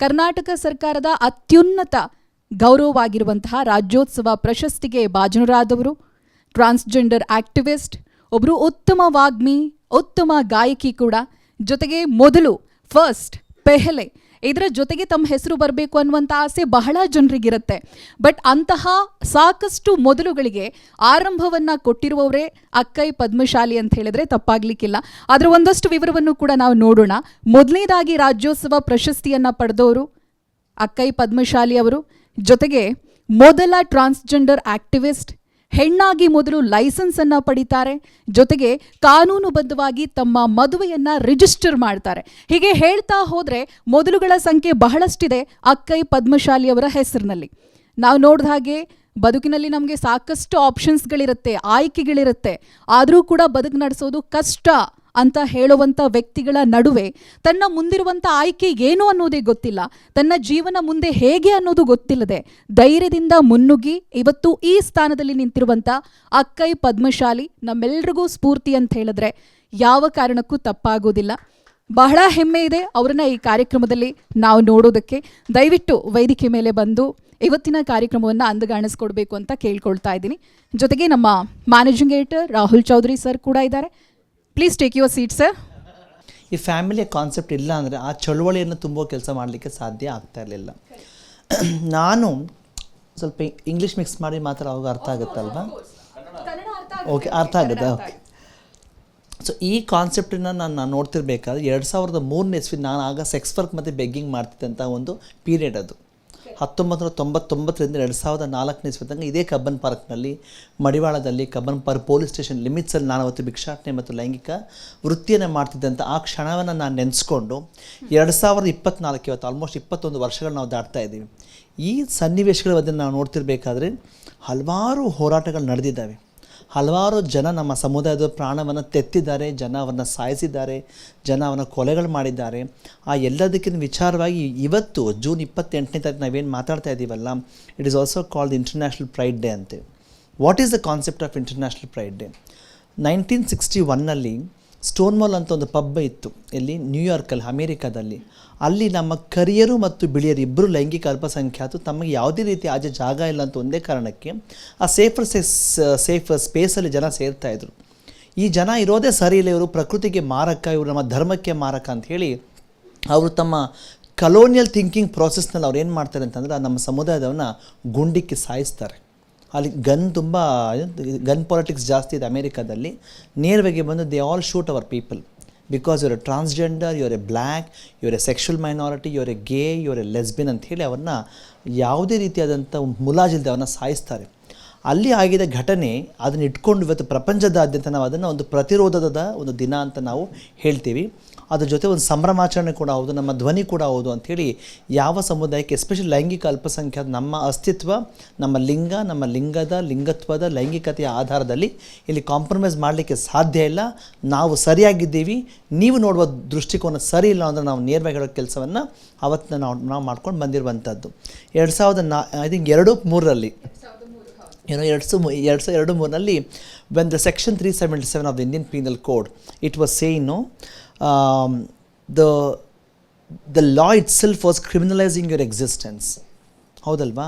ಕರ್ನಾಟಕ ಸರ್ಕಾರದ ಅತ್ಯುನ್ನತ ಗೌರವವಾಗಿರುವಂತಹ ರಾಜ್ಯೋತ್ಸವ ಪ್ರಶಸ್ತಿಗೆ ಭಾಜನರಾದವರು, ಟ್ರಾನ್ಸ್ಜೆಂಡರ್ ಆಕ್ಟಿವಿಸ್ಟ್, ಒಬ್ಬರು ಉತ್ತಮ ವಾಗ್ಮಿ, ಉತ್ತಮ ಗಾಯಕಿ ಕೂಡ, ಜೊತೆಗೆ ಮೊದಲು ಫಸ್ಟ್ ಪೆಹಲೆ ಇದರ ಜೊತೆಗೆ ತಮ್ಮ ಹೆಸರು ಬರಬೇಕು ಅನ್ನುವಂಥ ಆಸೆ ಬಹಳ ಜನರಿಗಿರುತ್ತೆ. ಬಟ್ ಅಂತಹ ಸಾಕಷ್ಟು ಮೊದಲುಗಳಿಗೆ ಆರಂಭವನ್ನು ಕೊಟ್ಟಿರುವವರೇ ಅಕ್ಕೈ ಪದ್ಮಶಾಲಿ ಅಂತ ಹೇಳಿದ್ರೆ ತಪ್ಪಾಗ್ಲಿಕ್ಕಿಲ್ಲ. ಅದರ ಒಂದಷ್ಟು ವಿವರವನ್ನು ಕೂಡ ನಾವು ನೋಡೋಣ. ಮೊದಲನೇದಾಗಿ ರಾಜ್ಯೋತ್ಸವ ಪ್ರಶಸ್ತಿಯನ್ನು ಪಡೆದವರು ಅಕ್ಕೈ ಪದ್ಮಶಾಲಿ ಅವರು, ಜೊತೆಗೆ ಮೊದಲ ಟ್ರಾನ್ಸ್ಜೆಂಡರ್ ಆಕ್ಟಿವಿಸ್ಟ್, ಹೆಣ್ಣಾಗಿ ಮೊದಲು ಲೈಸೆನ್ಸ್ ಅನ್ನು ಪಡಿತಾರೆ, ಜೊತೆಗೆ ಕಾನೂನುಬದ್ಧವಾಗಿ ತಮ್ಮ ಮದುವೆಯನ್ನ ರಿಜಿಸ್ಟರ್ ಮಾಡ್ತಾರೆ. ಹೀಗೆ ಹೇಳ್ತಾ ಹೋದ್ರೆ ಮೊದಲುಗಳ ಸಂಖ್ಯೆ ಬಹಳಷ್ಟಿದೆ ಅಕ್ಕೈ ಪದ್ಮಶಾಲಿ ಅವರ ಹೆಸರಿನಲ್ಲಿ. ನಾವು ನೋಡಿದ ಹಾಗೆ ಬದುಕಿನಲ್ಲಿ ನಮಗೆ ಸಾಕಷ್ಟು ಆಪ್ಷನ್ಸ್ಗಳಿರುತ್ತೆ, ಆಯ್ಕೆಗಳಿರುತ್ತೆ, ಆದರೂ ಕೂಡ ಬದುಕು ನಡೆಸೋದು ಕಷ್ಟ ಅಂತ ಹೇಳುವಂಥ ವ್ಯಕ್ತಿಗಳ ನಡುವೆ ತನ್ನ ಮುಂದಿರುವಂಥ ಆಯ್ಕೆ ಏನು ಅನ್ನೋದೇ ಗೊತ್ತಿಲ್ಲ, ತನ್ನ ಜೀವನ ಮುಂದೆ ಹೇಗೆ ಅನ್ನೋದು ಗೊತ್ತಿಲ್ಲದೆ ಧೈರ್ಯದಿಂದ ಮುನ್ನುಗ್ಗಿ ಇವತ್ತು ಈ ಸ್ಥಾನದಲ್ಲಿ ನಿಂತಿರುವಂಥ ಅಕ್ಕೈ ಪದ್ಮಶಾಲಿ ನಮ್ಮೆಲ್ರಿಗೂ ಸ್ಫೂರ್ತಿ ಅಂತ ಹೇಳಿದ್ರೆ ಯಾವ ಕಾರಣಕ್ಕೂ ತಪ್ಪಾಗೋದಿಲ್ಲ. ಬಹಳ ಹೆಮ್ಮೆ ಇದೆ ಅವರನ್ನ ಈ ಕಾರ್ಯಕ್ರಮದಲ್ಲಿ ನಾವು ನೋಡೋದಕ್ಕೆ. ದಯವಿಟ್ಟು ವೇದಿಕೆ ಮೇಲೆ ಬಂದು ಇವತ್ತಿನ ಕಾರ್ಯಕ್ರಮವನ್ನು ಅಂದಗಾಣಿಸ್ಕೊಡ್ಬೇಕು ಅಂತ ಕೇಳ್ಕೊಳ್ತಾ ಇದ್ದೀನಿ. ಜೊತೆಗೆ ನಮ್ಮ managing editor Rahul Chaudhary sir ಕೂಡ ಇದ್ದಾರೆ. Please take your seat sir. ಈ ಫ್ಯಾಮಿಲಿಯ ಕಾನ್ಸೆಪ್ಟ್ ಇಲ್ಲ ಅಂದರೆ ಆ ಚಳುವಳಿಯನ್ನು ತುಂಬೋ ಕೆಲಸ ಮಾಡಲಿಕ್ಕೆ ಸಾಧ್ಯ ಆಗ್ತಾ ಇರಲಿಲ್ಲ. ನಾನು ಸ್ವಲ್ಪ ಇಂಗ್ಲೀಷ್ ಮಿಕ್ಸ್ ಮಾಡಿ ಮಾತ್ರ ಅವಾಗ ಅರ್ಥ ಆಗುತ್ತಲ್ವಾ? ಓಕೆ, ಅರ್ಥ ಆಗುತ್ತೆ. ಓಕೆ, ಸೊ ಈ ಕಾನ್ಸೆಪ್ಟನ್ನು ನಾನು ನೋಡ್ತಿರ್ಬೇಕಾದ್ರೆ 2003ನೇ ಇಸ್ವಿ ನಾನು ಆಗ ಸೆಕ್ಸ್ ವರ್ಕ್ ಮತ್ತು ಬೆಗ್ಗಿಂಗ್ ಮಾಡ್ತಿದ್ದಂಥ ಒಂದು ಪೀರಿಯಡ್ ಅದು. 1999ರಿಂದ 2004ನೇ ಇಸ್ವಿ ತನಕ ಇದೇ ಕಬ್ಬನ್ ಪಾರ್ಕ್ನಲ್ಲಿ, ಮಡಿವಾಳದಲ್ಲಿ ಕಬ್ಬನ್ ಪಾರ್ಕ್ ಪೊಲೀಸ್ ಸ್ಟೇಷನ್ ಲಿಮಿಟ್ಸಲ್ಲಿ ನಾನು ಅವತ್ತು ಭಿಕ್ಷಾಟನೆ ಮತ್ತು ಲೈಂಗಿಕ ವೃತ್ತಿಯನ್ನು ಮಾಡ್ತಿದ್ದಂಥ ಆ ಕ್ಷಣವನ್ನು ನಾನು ನೆನೆಸ್ಕೊಂಡು 2024 ಇವತ್ತು ಆಲ್ಮೋಸ್ಟ್ 21 ವರ್ಷಗಳು ನಾವು ದಾಟ್ತಾ ಇದ್ದೀವಿ. ಈ ಸನ್ನಿವೇಶಗಳ ಬಗ್ಗೆ ನಾವು ನೋಡ್ತಿರ್ಬೇಕಾದ್ರೆ ಹಲವಾರು ಹೋರಾಟಗಳು ನಡೆದಿದ್ದಾವೆ. ಹಲವಾರು ಜನ ನಮ್ಮ ಸಮುದಾಯದ ಪ್ರಾಣವನ್ನು ತೆತ್ತಿದ್ದಾರೆ, ಜನ ಅವನ್ನ ಸಾಯಿಸಿದ್ದಾರೆ, ಜನ ಅವನ ಕೊಲೆಗಳು ಮಾಡಿದ್ದಾರೆ. ಆ ಎಲ್ಲದಕ್ಕಿಂತ ವಿಚಾರವಾಗಿ ಇವತ್ತು ಜೂನ್ 28ನೇ ತಾರೀಕು ನಾವೇನು ಮಾತಾಡ್ತಾ ಇದ್ದೀವಲ್ಲ, it is also called International Pride Day ಅಂತೆ. What is the concept of International Pride Day? 1961ನಲ್ಲಿ ಸ್ಟೋನ್ ಮಾಲ್ ಅಂತ ಒಂದು ಪಬ್ ಇತ್ತು, ಎಲ್ಲಿ ನ್ಯೂಯಾರ್ಕಲ್ಲಿ, ಅಮೇರಿಕಾದಲ್ಲಿ. ಅಲ್ಲಿ ನಮ್ಮ ಕರಿಯರು ಮತ್ತು ಬಿಳಿಯರು ಇಬ್ಬರು ಲೈಂಗಿಕ ಅಲ್ಪಸಂಖ್ಯಾತರು ತಮಗೆ ಯಾವುದೇ ರೀತಿ ಆಚೆ ಜಾಗ ಇಲ್ಲ ಅಂತ ಒಂದೇ ಕಾರಣಕ್ಕೆ ಆ ಸೇಫರ್ ಸ್ಪೇಸಲ್ಲಿ ಜನ ಸೇರ್ತಾಯಿದ್ರು. ಈ ಜನ ಇರೋದೇ ಸರಿ ಇಲ್ಲ, ಇವರು ಪ್ರಕೃತಿಗೆ ಮಾರಕ, ಇವರು ನಮ್ಮ ಧರ್ಮಕ್ಕೆ ಮಾರಕ ಅಂತ ಹೇಳಿ ಅವರು ತಮ್ಮ ಕಲೋನಿಯಲ್ ಥಿಂಕಿಂಗ್ ಪ್ರಾಸೆಸ್ನಲ್ಲಿ ಅವ್ರು ಏನು ಮಾಡ್ತಾರೆ ಅಂತಂದರೆ ನಮ್ಮ ಸಮುದಾಯದವನ್ನ ಗುಂಡಿಕ್ಕಿ ಸಾಯಿಸ್ತಾರೆ. ಅಲ್ಲಿ ಗನ್ ಪಾಲಿಟಿಕ್ಸ್ ಜಾಸ್ತಿ ಇದೆ ಅಮೇರಿಕಾದಲ್ಲಿ. ನೇರವಾಗಿ ಬಂದು they all shoot hour people because your A transgender, your A black, your A sexual minority, your A ಗೇ, ಯುವರ್ ಎ ಲೆಸ್ಬಿಯನ್ ಅಂತ ಹೇಳಿ ಅವ್ರನ್ನ ಯಾವುದೇ ರೀತಿಯಾದಂಥ ಮುಲಾಜಿಲ್ಲದೆ ಅವ್ರನ್ನ ಸಾಯಿಸ್ತಾರೆ. ಅಲ್ಲಿ ಆಗಿದ ಘಟನೆ ಅದನ್ನು ಇಟ್ಕೊಂಡು ಇವತ್ತು ಪ್ರಪಂಚದಾದ್ಯಂತ ನಾವು ಅದನ್ನು ಒಂದು ಪ್ರತಿರೋಧದ ಒಂದು ದಿನ ಅಂತ ನಾವು ಹೇಳ್ತೀವಿ. ಅದ್ರ ಜೊತೆ ಒಂದು ಸಂಭ್ರಮಾಚರಣೆ ಕೂಡ ಹೌದು, ನಮ್ಮ ಧ್ವನಿ ಕೂಡ ಹೌದು ಅಂಥೇಳಿ ಯಾವ ಸಮುದಾಯಕ್ಕೆ ಎಸ್ಪೆಷಲಿ ಲೈಂಗಿಕ ಅಲ್ಪಸಂಖ್ಯಾತ ನಮ್ಮ ಅಸ್ತಿತ್ವ, ನಮ್ಮ ಲಿಂಗ, ನಮ್ಮ ಲಿಂಗತ್ವದ ಲೈಂಗಿಕತೆಯ ಆಧಾರದಲ್ಲಿ ಇಲ್ಲಿ ಕಾಂಪ್ರಮೈಸ್ ಮಾಡಲಿಕ್ಕೆ ಸಾಧ್ಯ ಇಲ್ಲ. ನಾವು ಸರಿಯಾಗಿದ್ದೀವಿ, ನೀವು ನೋಡುವ ದೃಷ್ಟಿಕೋನ ಸರಿ ಇಲ್ಲ ಅಂದರೆ ನಾವು ನೇರವಾಗಿ ಹೇಳೋ ಕೆಲಸವನ್ನು ಅವತ್ತು ನಾವು ಮಾಡ್ಕೊಂಡು ಬಂದಿರುವಂಥದ್ದು. 2003ರಲ್ಲಿ 2003ರಲ್ಲಿ when the section 377 of the Indian Penal Code, it was saying the law itself was criminalizing your existence. ಹೌದಲ್ವಾ?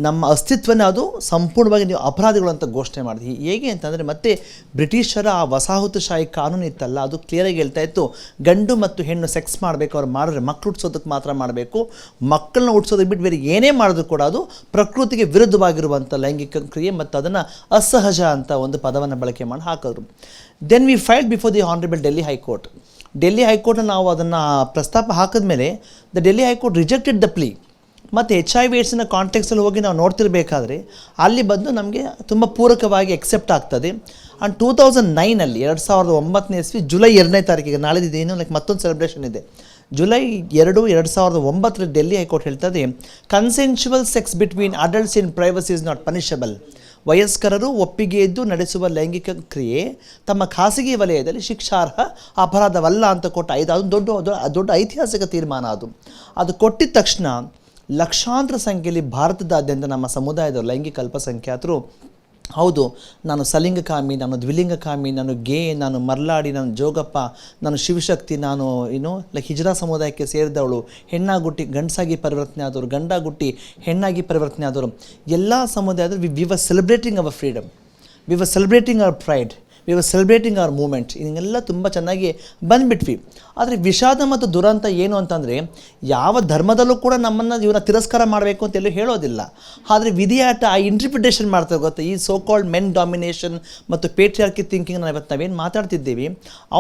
ನಮ್ಮ ಅಸ್ತಿತ್ವನೇ ಅದು ಸಂಪೂರ್ಣವಾಗಿ ನೀವು ಅಪರಾಧಿಗಳು ಅಂತ ಘೋಷಣೆ ಮಾಡಿದ್ವಿ. ಹೇಗೆ ಅಂತಂದರೆ ಮತ್ತೆ ಬ್ರಿಟಿಷರ ಆ ವಸಾಹತುಶಾಹಿ ಕಾನೂನು ಇತ್ತಲ್ಲ, ಅದು ಕ್ಲಿಯರಾಗಿ ಹೇಳ್ತಾ ಇತ್ತು, ಗಂಡು ಮತ್ತು ಹೆಣ್ಣು ಸೆಕ್ಸ್ ಮಾಡಬೇಕು, ಅವ್ರು ಮಾಡಿದ್ರೆ ಮಕ್ಕಳು ಹುಟ್ಟಿಸೋದಕ್ಕೆ ಮಾತ್ರ ಮಾಡಬೇಕು, ಮಕ್ಕಳನ್ನ ಹುಟ್ಟಿಸೋದಕ್ಕೆ ಬಿಟ್ಟು ಬೇರೆ ಏನೇ ಮಾಡಿದ್ರು ಕೂಡ ಅದು ಪ್ರಕೃತಿಗೆ ವಿರುದ್ಧವಾಗಿರುವಂಥ ಲೈಂಗಿಕ ಕ್ರಿಯೆ ಮತ್ತು ಅದನ್ನು ಅಸಹಜ ಅಂತ ಒಂದು ಪದವನ್ನು ಬಳಕೆ ಮಾಡಿ ಹಾಕಿದ್ರು. Then we filed before the honourable Delhi high court. Delhi ಹೈಕೋರ್ಟ್ನ ನಾವು ಅದನ್ನು ಪ್ರಸ್ತಾಪ ಹಾಕಿದ್ಮೇಲೆ the Delhi high court rejected the plea. ಮತ್ತು HIV ಏಡ್ಸ್ನ ಕಾಂಟೆಕ್ಸ್ಟಲ್ಲಿ ಹೋಗಿ ನಾವು ನೋಡ್ತಿರ್ಬೇಕಾದ್ರೆ ಅಲ್ಲಿ ಬಂದು ನಮಗೆ ತುಂಬ ಪೂರಕವಾಗಿ ಎಕ್ಸೆಪ್ಟ್ ಆಗ್ತದೆ. ಆ್ಯಂಡ್ 2009ನಲ್ಲಿ 2009ನೇ ಇಸ್ವಿ ಜುಲೈ 2ನೇ ತಾರೀಕಿಗೆ, ನಾಳೆದಿದ್ದೇನು ಮತ್ತೊಂದು ಸೆಲೆಬ್ರೇಷನ್ ಇದೆ, ಜುಲೈ 2, 2009 ಡೆಲ್ಲಿ ಹೈಕೋರ್ಟ್ ಹೇಳ್ತದೆ, consensual sex between adults in privacy is not punishable. ವಯಸ್ಕರರು ಒಪ್ಪಿಗೆ ಇದ್ದು ನಡೆಸುವ ಲೈಂಗಿಕ ಕ್ರಿಯೆ ತಮ್ಮ ಖಾಸಗಿ ವಲಯದಲ್ಲಿ ಶಿಕ್ಷಾರ್ಹ ಅಪರಾಧವಲ್ಲ ಅಂತ ಕೊಟ್ಟ ಅದು ದೊಡ್ಡ ಐತಿಹಾಸಿಕ ತೀರ್ಮಾನ. ಅದು ಕೊಟ್ಟಿದ ತಕ್ಷಣ ಲಕ್ಷಾಂತರ ಸಂಖ್ಯೆಯಲ್ಲಿ ಭಾರತದಾದ್ಯಂತ ನಮ್ಮ ಸಮುದಾಯದ ಲೈಂಗಿಕ ಅಲ್ಪಸಂಖ್ಯಾತರು ಹೌದು, ನಾನು ಸಲಿಂಗಕಾಮಿ, ನಾನು ದ್ವಿಲಿಂಗಕಾಮಿ, ನಾನು ಗೇ, ನಾನು ಮರ್ಲಾಡಿ, ನಾನು ಜೋಗಪ್ಪ, ನಾನು ಶಿವಶಕ್ತಿ, ನಾನು ಹಿಜ್ರಾ ಸಮುದಾಯಕ್ಕೆ ಸೇರಿದವಳು, ಹೆಣ್ಣಾಗುಟ್ಟಿ ಗಂಡಸಾಗಿ ಪರಿವರ್ತನೆ ಆದವರು, ಗಂಡಾಗುಟ್ಟಿ ಹೆಣ್ಣಾಗಿ ಪರಿವರ್ತನೆ ಆದವರು, ಎಲ್ಲ ಸಮುದಾಯದ we were celebrating our freedom, we were celebrating our pride, we were celebrating our moment. ಇದನ್ನೆಲ್ಲ ತುಂಬ ಚೆನ್ನಾಗಿ ಬಂದುಬಿಟ್ವಿ. ಆದರೆ ವಿಷಾದ ಮತ್ತು ದುರಂತ ಏನು ಅಂತಂದರೆ, ಯಾವ ಧರ್ಮದಲ್ಲೂ ಕೂಡ ನಮ್ಮನ್ನು ಇವನ್ನ ತಿರಸ್ಕಾರ ಮಾಡಬೇಕು ಅಂತ ಎಲ್ಲೂ ಹೇಳೋದಿಲ್ಲ. ಆದರೆ ವಿಧಿಯಾಟ ಆ ಇಂಟರ್ಪ್ರಿಟೇಷನ್ ಮಾಡ್ತಾರೆ ಗೊತ್ತಾ, ಈ ಸೋ ಕಾಲ್ಡ್ ಮೆನ್ ಡಾಮಿನೇಷನ್ ಮತ್ತು ಪೇಟ್ರಿಯಾರ್ಕಿ ಥಿಂಕಿಂಗ್ ಇವತ್ತು ನಾವೇನು ಮಾತಾಡ್ತಿದ್ದೀವಿ,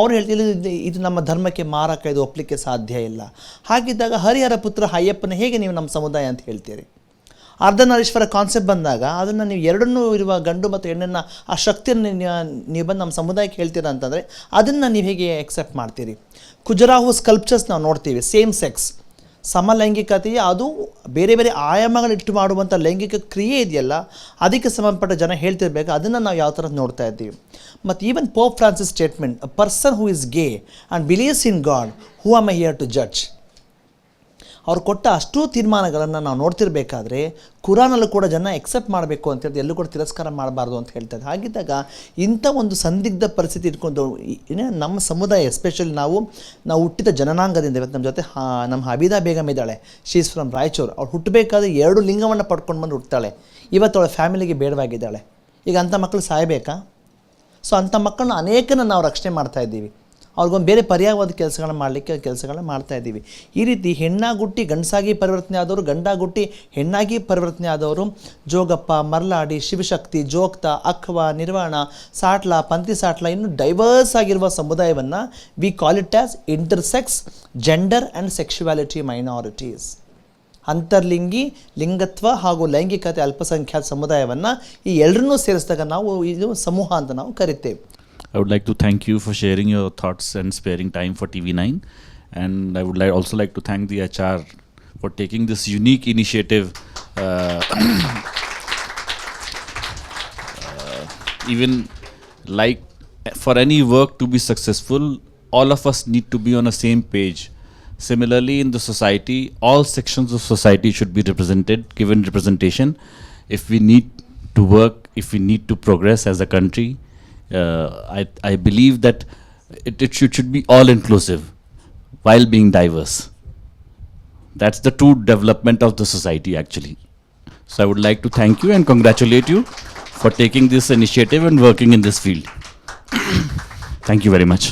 ಅವ್ರು ಹೇಳ್ತಿಲ್ಲ ಇದು ನಮ್ಮ ಧರ್ಮಕ್ಕೆ ಮಾರಕ, ಇದು ಒಪ್ಪಲಿಕ್ಕೆ ಸಾಧ್ಯ ಇಲ್ಲ. ಹಾಗಿದ್ದಾಗ ಹರಿಹರ ಪುತ್ರ ಅಯ್ಯಪ್ಪನ ಹೇಗೆ ನೀವು ನಮ್ಮ ಸಮುದಾಯ ಅಂತ ಹೇಳ್ತೀರಿ? ಅರ್ಧನಾರೀಶ್ವರ ಕಾನ್ಸೆಪ್ಟ್ ಬಂದಾಗ ಅದನ್ನು ನೀವು ಎರಡನ್ನೂ ಇರುವ ಗಂಡು ಮತ್ತು ಹೆಣ್ಣನ್ನು ಆ ಶಕ್ತಿಯನ್ನು ನೀವು ಬಂದು ನಮ್ಮ ಸಮುದಾಯಕ್ಕೆ ಹೇಳ್ತೀರಾ ಅಂತಂದರೆ ಅದನ್ನು ನೀವು ಹೇಗೆ ಎಕ್ಸೆಪ್ಟ್ ಮಾಡ್ತೀರಿ? ಖುಜರಾಹು ಸ್ಕಲ್ಪ್ಚರ್ಸ್ ನಾವು ನೋಡ್ತೀವಿ, ಸೇಮ್ ಸೆಕ್ಸ್ ಸಮಲೈಂಗಿಕತೆಯ ಅದು ಬೇರೆ ಬೇರೆ ಆಯಾಮಗಳಿಟ್ಟು ಮಾಡುವಂಥ ಲೈಂಗಿಕ ಕ್ರಿಯೆ ಇದೆಯಲ್ಲ, ಅದಕ್ಕೆ ಸಂಬಂಧಪಟ್ಟ ಜನ ಹೇಳ್ತಿರ್ಬೇಕು, ಅದನ್ನು ನಾವು ಯಾವ ಥರ ನೋಡ್ತಾ ಇದ್ದೀವಿ. ಮತ್ತು even Pope Francis statement, a person who is gay and believes in God, who am I here to judge. ಅವ್ರು ಕೊಟ್ಟ ಅಷ್ಟೂ ತೀರ್ಮಾನಗಳನ್ನು ನಾವು ನೋಡ್ತಿರ್ಬೇಕಾದ್ರೆ ಕುರಾನಲ್ಲೂ ಕೂಡ ಜನ ಎಕ್ಸೆಪ್ಟ್ ಮಾಡಬೇಕು ಅಂತೇಳಿ ಎಲ್ಲೂ ಕೂಡ ತಿರಸ್ಕಾರ ಮಾಡಬಾರ್ದು ಅಂತ ಹೇಳ್ತಾರೆ. ಹಾಗಿದ್ದಾಗ ಇಂಥ ಒಂದು ಸಂದಿಗ್ಧ ಪರಿಸ್ಥಿತಿ ಇಟ್ಕೊಂಡು ನಮ್ಮ ಸಮುದಾಯ ಎಸ್ಪೆಷಲಿ ನಾವು ಹುಟ್ಟಿದ ಜನನಾಂಗದಿಂದ ಇವತ್ತು ನಮ್ಮ ಜೊತೆ ನಮ್ಮ ಹಬೀದಾ ಬೇಗಮ್ ಇದ್ದಾಳೆ, ಶಿ ಈಸ್ ಫ್ರಮ್ ರಾಯಚೂರು. ಅವ್ಳು ಹುಟ್ಟಬೇಕಾದ್ರೆ 2 ಲಿಂಗವನ್ನು ಪಡ್ಕೊಂಡು ಬಂದು ಹುಡ್ತಾಳೆ. ಇವತ್ತು ಅವಳ ಫ್ಯಾಮಿಲಿಗೆ ಬೇಡವಾಗಿದ್ದಾಳೆ. ಈಗ ಅಂಥ ಮಕ್ಕಳು ಸಾಯಬೇಕಾ? ಸೊ ಅಂಥ ಮಕ್ಕಳನ್ನ ಅನೇಕನ ನಾವು ರಕ್ಷಣೆ ಮಾಡ್ತಾಯಿದ್ದೀವಿ. ಅವ್ರಿಗೊಂದು ಬೇರೆ ಪರ್ಯಾಯವಾದ ಕೆಲಸಗಳನ್ನ ಮಾಡ್ತಾಯಿದ್ದೀವಿ. ಈ ರೀತಿ ಹೆಣ್ಣಾಗುಟ್ಟಿ ಗಂಡಸಾಗಿ ಪರಿವರ್ತನೆ ಆದವರು, ಗಂಡಾಗುಟ್ಟಿ ಹೆಣ್ಣಾಗಿ ಪರಿವರ್ತನೆ ಆದವರು, ಜೋಗಪ್ಪ, ಮರ್ಲಾಡಿ, ಶಿವಶಕ್ತಿ, ಜೋಕ್ತ, ಅಖ್ವ, ನಿರ್ವಾಣ, ಸಾಟ್ಲ, ಪಂಥಿ ಸಾಟ್ಲ, ಇನ್ನು ಡೈವರ್ಸ್ ಆಗಿರುವ ಸಮುದಾಯವನ್ನು we call it as intersex, gender and sexuality minorities. ಅಂತರ್ಲಿಂಗಿ, ಲಿಂಗತ್ವ ಹಾಗೂ ಲೈಂಗಿಕತೆ ಅಲ್ಪಸಂಖ್ಯಾತ ಸಮುದಾಯವನ್ನು ಈ ಎಲ್ಲರನ್ನೂ ಸೇರಿಸಿದಾಗ ನಾವು ಇದು ಸಮೂಹ ಅಂತ ನಾವು ಕರಿತೇವೆ. I would like to thank you for sharing your thoughts and sparing time for TV9, and I would also like to thank the HR for taking this unique initiative. Even like for any work to be successful, all of us need to be on the same page. Similarly, in the society, all sections of society should be represented, given representation. If we need to work, if we need to progress as a country, I believe that it should be all inclusive while being diverse. That's the true development of the society actually. So I would like to thank you and congratulate you for taking this initiative and working in this field. Thank you very much.